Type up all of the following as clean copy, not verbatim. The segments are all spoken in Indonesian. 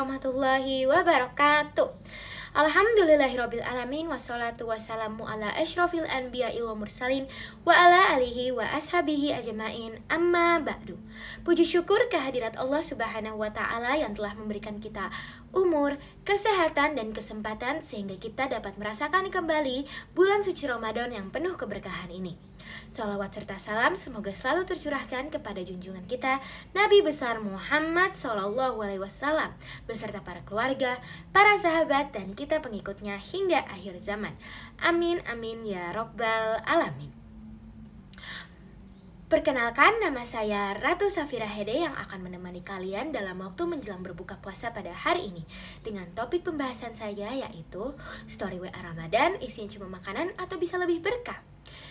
warahmatullahi wabarakatuh. Alhamdulillahirabbil alamin, wassalatu wassalamu ala asyrofil anbiya'i wa mursalin wa ala alihi wa ashabihi ajmain, amma ba'du. Puji syukur kehadirat Allah Subhanahu wa taala yang telah memberikan kita umur, kesehatan dan kesempatan sehingga kita dapat merasakan kembali bulan suci Ramadan yang penuh keberkahan ini. Salawat serta salam semoga selalu tercurahkan kepada junjungan kita Nabi besar Muhammad SAW beserta para keluarga, para sahabat dan kita pengikutnya hingga akhir zaman. Amin amin ya rabbal alamin. Perkenalkan, nama saya Ratu Safira Hede yang akan menemani kalian dalam waktu menjelang berbuka puasa pada hari ini dengan topik pembahasan saya yaitu Story WA Ramadan, isinya cuma makanan atau bisa lebih berkah.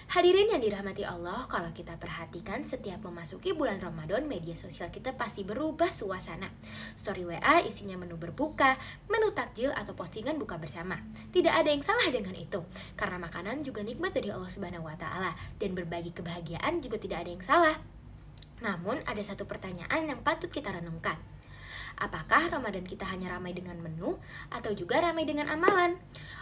Hadirin yang dirahmati Allah, kalau kita perhatikan setiap memasuki bulan Ramadan, media sosial kita pasti berubah suasana. Story WA isinya menu berbuka, menu takjil atau postingan buka bersama. Tidak ada yang salah dengan itu, karena makanan juga nikmat dari Allah Subhanahu wa taala dan berbagi kebahagiaan juga tidak ada yang salah. Namun ada satu pertanyaan yang patut kita renungkan. Apakah Ramadan kita hanya ramai dengan menu atau juga ramai dengan amalan?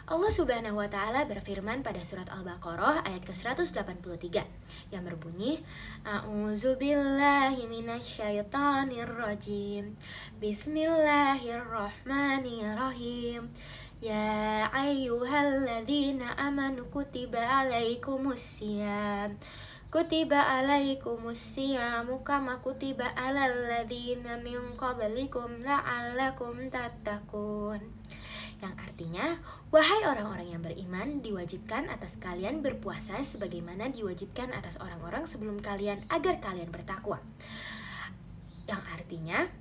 Allah Subhanahu wa taala berfirman pada surat Al-Baqarah ayat ke-183 yang berbunyi, A'udzubillahi minasyaitonirrajim. Bismillahirrahmanirrahim. Ya ayyuhalladzina amanu kutiba alaikumussyam. Kutiba alaikumussyam kama kutiba alal ladzina min qablikum la'allakum tattaqun. Yang artinya, wahai orang-orang yang beriman, diwajibkan atas kalian berpuasa sebagaimana diwajibkan atas orang-orang sebelum kalian agar kalian bertakwa. Yang artinya,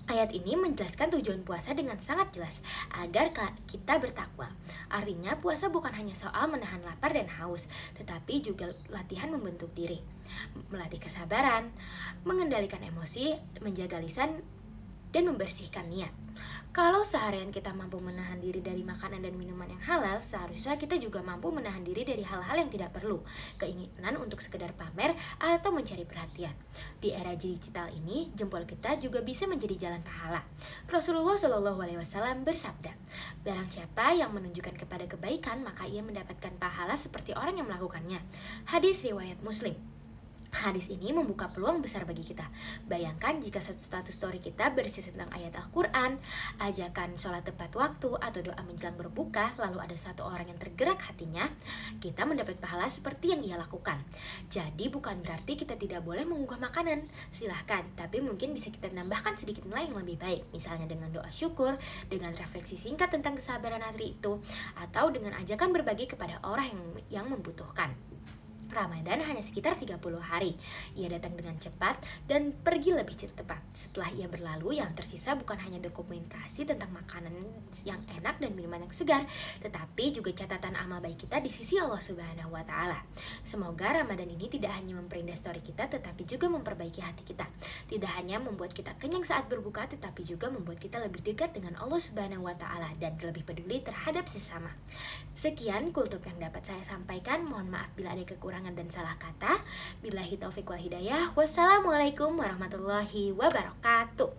ayat ini menjelaskan tujuan puasa dengan sangat jelas, agar kita bertakwa. Artinya puasa bukan hanya soal menahan lapar dan haus, tetapi juga latihan membentuk diri, melatih kesabaran, mengendalikan emosi, menjaga lisan, dan membersihkan niat. Kalau seharian kita mampu menahan diri dari makanan dan minuman yang halal, seharusnya kita juga mampu menahan diri dari hal-hal yang tidak perlu, keinginan untuk sekedar pamer atau mencari perhatian. Di era digital ini, jempol kita juga bisa menjadi jalan pahala. Rasulullah SAW bersabda, barang siapa yang menunjukkan kepada kebaikan, maka ia mendapatkan pahala seperti orang yang melakukannya. Hadis riwayat Muslim. Hadis ini membuka peluang besar bagi kita. Bayangkan jika satu status story kita berisi tentang ayat Al-Quran, ajakan sholat tepat waktu, atau doa menjelang berbuka, lalu ada satu orang yang tergerak hatinya, kita mendapat pahala seperti yang ia lakukan. Jadi bukan berarti kita tidak boleh mengunggah makanan, silahkan, tapi mungkin bisa kita tambahkan sedikit nilai yang lebih baik, misalnya dengan doa syukur, dengan refleksi singkat tentang kesabaran hari itu, atau dengan ajakan berbagi kepada orang yang membutuhkan. Ramadan hanya sekitar 30 hari. Ia datang dengan cepat dan pergi lebih cepat. Setelah ia berlalu, yang tersisa bukan hanya dokumentasi tentang makanan yang enak dan minuman yang segar, tetapi juga catatan amal baik kita di sisi Allah Subhanahu wa taala. Semoga Ramadan ini tidak hanya memperindah story kita, tetapi juga memperbaiki hati kita. Tidak hanya membuat kita kenyang saat berbuka, tetapi juga membuat kita lebih dekat dengan Allah Subhanahu wa taala dan lebih peduli terhadap sesama. Sekian kultur yang dapat saya sampaikan. Mohon maaf bila ada kekurangan dan salah kata. Billahi taufiq wal hidayah. Wassalamualaikum warahmatullahi wabarakatuh.